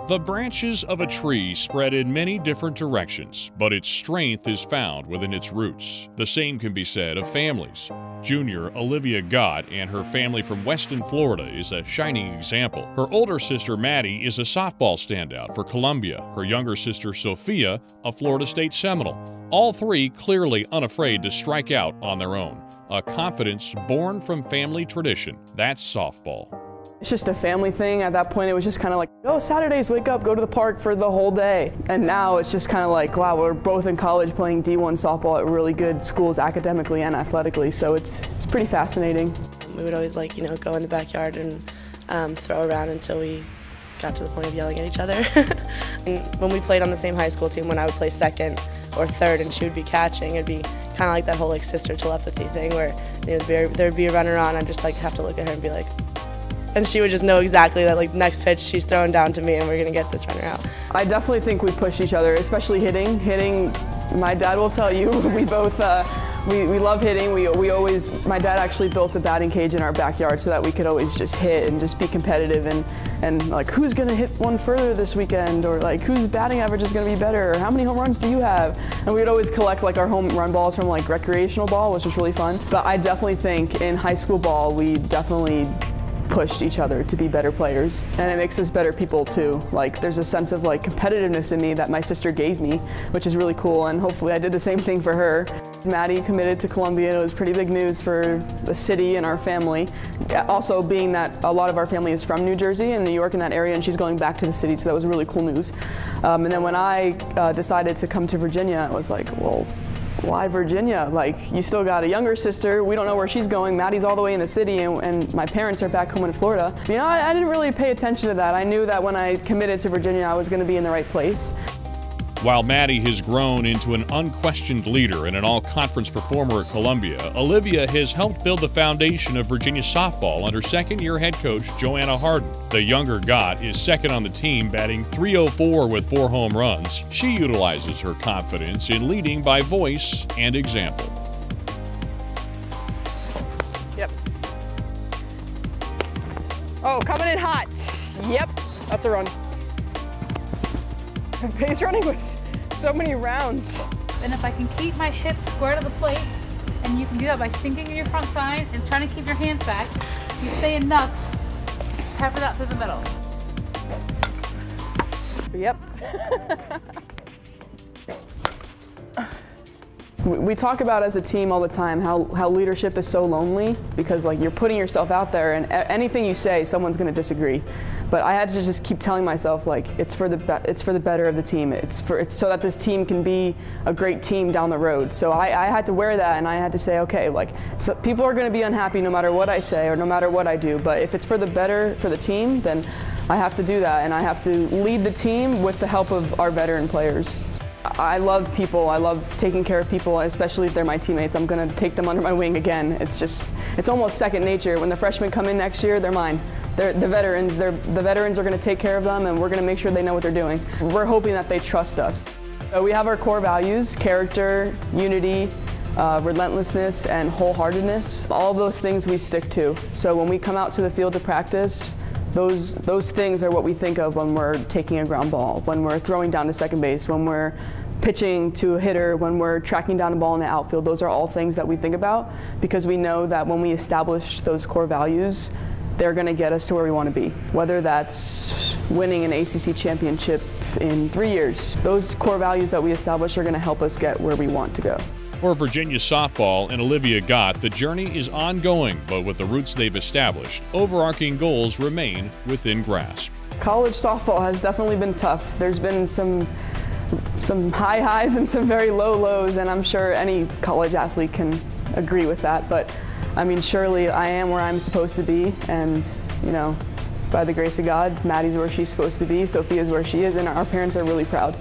The branches of a tree spread in many different directions, but its strength is found within its roots. The same can be said of families. Junior Olivia Gott and her family from Weston, Florida is a shining example. Her older sister Maddie is a softball standout for Columbia. Her younger sister Sophia, a Florida State Seminole. All three clearly unafraid to strike out on their own. A confidence born from family tradition. That's softball. It's just a family thing. At that point, it was just kind of like, oh, Saturdays, wake up, go to the park for the whole day. And now it's just kind of like, wow, we're both in college playing D1 softball at really good schools academically and athletically, so it's pretty fascinating. We would always go in the backyard and throw around until we got to the point of yelling at each other. And when we played on the same high school team, when I would play second or third and she would be catching, it'd be kind of like that whole sister telepathy thing where there'd be a runner on, I'd just have to look at her and be like, and she would just know exactly that next pitch she's throwing down to me and we're gonna get this runner out. I definitely think we pushed each other, especially hitting. My dad will tell you, we both, we love hitting. My dad actually built a batting cage in our backyard so that we could always just hit and just be competitive and who's gonna hit one further this weekend, or whose batting average is gonna be better, or how many home runs do you have? And we would always collect our home run balls from recreational ball, which was really fun. But I definitely think in high school ball, we definitely pushed each other to be better players, and it makes us better people too. There's a sense of competitiveness in me that my sister gave me, which is really cool, and hopefully I did the same thing for her. Maddie committed to Columbia. It was pretty big news for the city and our family. Also being that a lot of our family is from New Jersey and New York in that area, and she's going back to the city, so that was really cool news. And then when I decided to come to Virginia, I was like, well, why Virginia? You still got a younger sister. We don't know where she's going. Maddie's all the way in the city, and my parents are back home in Florida. I didn't really pay attention to that. I knew that when I committed to Virginia, I was going to be in the right place. While Maddie has grown into an unquestioned leader and an all-conference performer at Columbia, Olivia has helped build the foundation of Virginia softball under second-year head coach Joanna Harden. The younger Gott is second on the team, batting .304 with 4 home runs. She utilizes her confidence in leading by voice and example. Yep. Oh, coming in hot. Yep, that's a run. Base running was so many rounds. And if I can keep my hips square to the plate, and you can do that by sinking in your front side and trying to keep your hands back, you stay enough, pepper that through the middle. Yep. We talk about as a team all the time how leadership is so lonely, because you're putting yourself out there, and anything you say, someone's going to disagree. But I had to just keep telling myself it's for the better of the team. It's so that this team can be a great team down the road. So I had to wear that, and I had to say, okay, so people are going to be unhappy no matter what I say or no matter what I do. But if it's for the better for the team, then I have to do that, and I have to lead the team with the help of our veteran players. I love people. I love taking care of people, especially if they're my teammates. I'm going to take them under my wing again. It's almost second nature. When the freshmen come in next year, they're mine. They're the veterans. The veterans are going to take care of them, and we're going to make sure they know what they're doing. We're hoping that they trust us. So we have our core values: character, unity, relentlessness, and wholeheartedness. All of those things we stick to. So when we come out to the field to practice, those things are what we think of when we're taking a ground ball, when we're throwing down to second base, when we're pitching to a hitter, when we're tracking down a ball in the outfield. Those are all things that we think about, because we know that when we establish those core values, they're going to get us to where we want to be. Whether that's winning an ACC championship in 3 years, those core values that we establish are going to help us get where we want to go. For Virginia softball and Olivia Gott, the journey is ongoing, but with the roots they've established, overarching goals remain within grasp. College softball has definitely been tough. There's been some high highs and some very low lows, and I'm sure any college athlete can agree with that. But surely I am where I'm supposed to be, and by the grace of God, Maddie's where she's supposed to be, Sophia's where she is, and our parents are really proud.